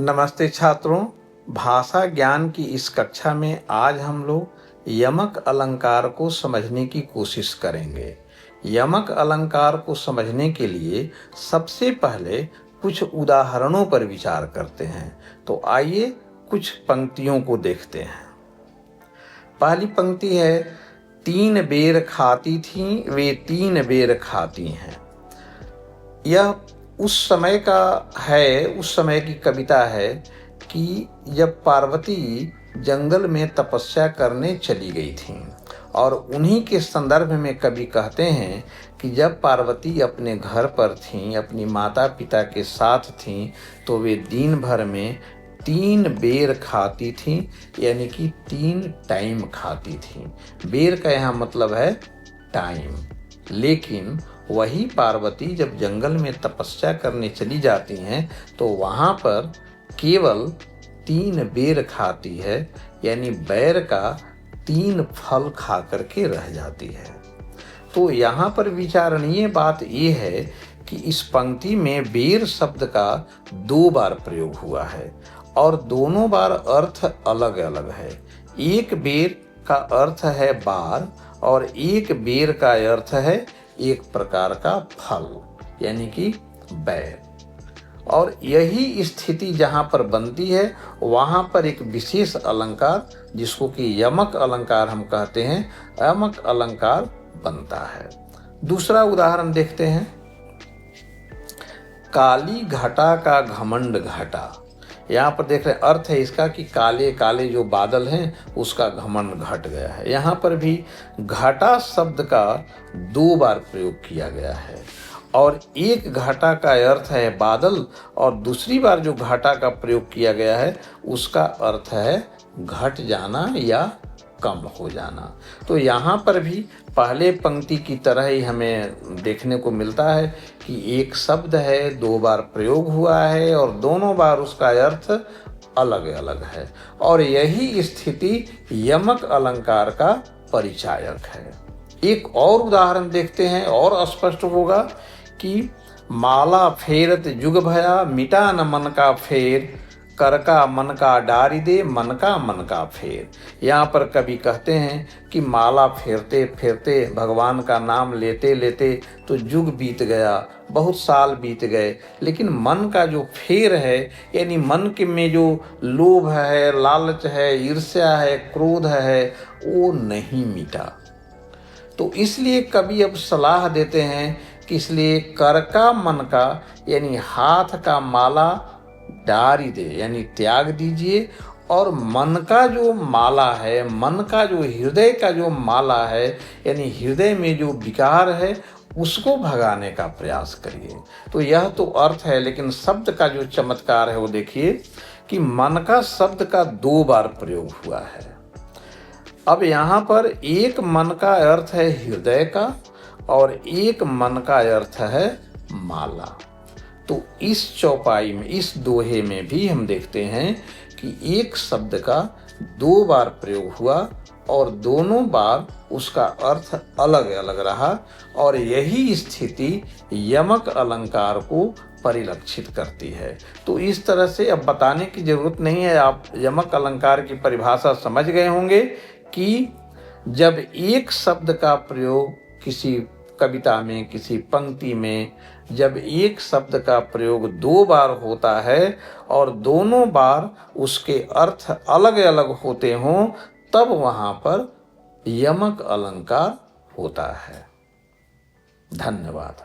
नमस्ते छात्रों, भाषा ज्ञान की इस कक्षा में आज हम लोग यमक अलंकार को समझने की कोशिश करेंगे। यमक अलंकार को समझने के लिए सबसे पहले कुछ उदाहरणों पर विचार करते हैं। तो आइए कुछ पंक्तियों को देखते हैं। पहली पंक्ति है, तीन बेर खाती थीं वे तीन बेर खाती हैं। यह उस समय की कविता है कि जब पार्वती जंगल में तपस्या करने चली गई थीं, और उन्हीं के संदर्भ में कवि कहते हैं कि जब पार्वती अपने घर पर थीं, अपनी माता पिता के साथ थीं, तो वे दिन भर में तीन बेर खाती थीं, यानी कि 3 टाइम खाती थीं। बेर का यहाँ मतलब है टाइम। लेकिन वही पार्वती जब जंगल में तपस्या करने चली जाती हैं तो वहाँ पर केवल 3 बेर खाती है, यानी बैर का 3 फल खा करके रह जाती है। तो यहाँ पर विचारणीय बात ये है कि इस पंक्ति में बेर शब्द का 2 बार प्रयोग हुआ है और दोनों बार अर्थ अलग अलग है। एक बेर का अर्थ है बार और एक बेर का अर्थ है एक प्रकार का फल, यानी कि बैर। और यही स्थिति जहाँ पर बनती है वहाँ पर एक विशेष अलंकार, जिसको कि यमक अलंकार हम कहते हैं, यमक अलंकार बनता है। दूसरा उदाहरण देखते हैं। काली घटा का घमंड घटा। यहाँ पर देख रहे हैं, अर्थ है इसका कि काले काले जो बादल हैं उसका घमंड घट गया है। यहाँ पर भी घटा शब्द का 2 बार प्रयोग किया गया है, और एक घटा का अर्थ है बादल और दूसरी बार जो घटा का प्रयोग किया गया है उसका अर्थ है घट जाना या कम हो जाना। तो यहाँ पर भी पहले पंक्ति की तरह ही हमें देखने को मिलता है कि एक शब्द है, 2 बार प्रयोग हुआ है और दोनों बार उसका अर्थ अलग अलग है, और यही स्थिति यमक अलंकार का परिचायक है। एक और उदाहरण देखते हैं और स्पष्ट होगा कि माला फेरत जुग भया मिटा न मन का फेर, कर का मन का डारी दे मन का फेर। यहाँ पर कवि कहते हैं कि माला फेरते फेरते, भगवान का नाम लेते लेते तो युग बीत गया, बहुत साल बीत गए, लेकिन मन का जो फेर है, यानी मन के में जो लोभ है, लालच है, ईर्ष्या है, क्रोध है, वो नहीं मिटा। तो इसलिए कवि अब सलाह देते हैं कि इसलिए कर का मन का, यानी हाथ का माला डारी दे, यानी त्याग दीजिए, और मन का जो माला है, मन का जो हृदय का जो माला है, यानी हृदय में जो विकार है उसको भगाने का प्रयास करिए। तो यह तो अर्थ है, लेकिन शब्द का जो चमत्कार है वो देखिए कि मन का शब्द का 2 बार प्रयोग हुआ है। अब यहाँ पर एक मन का अर्थ है हृदय का और एक मन का अर्थ है माला। तो इस चौपाई में, इस दोहे में भी हम देखते हैं कि एक शब्द का 2 बार प्रयोग हुआ और दोनों बार उसका अर्थ अलग अलग रहा, और यही स्थिति यमक अलंकार को परिलक्षित करती है। तो इस तरह से अब बताने की जरूरत नहीं है, आप यमक अलंकार की परिभाषा समझ गए होंगे कि जब एक शब्द का प्रयोग किसी कविता में, किसी पंक्ति में, जब एक शब्द का प्रयोग 2 बार होता है और दोनों बार उसके अर्थ अलग अलग होते हों, तब वहाँ पर यमक अलंकार होता है। धन्यवाद।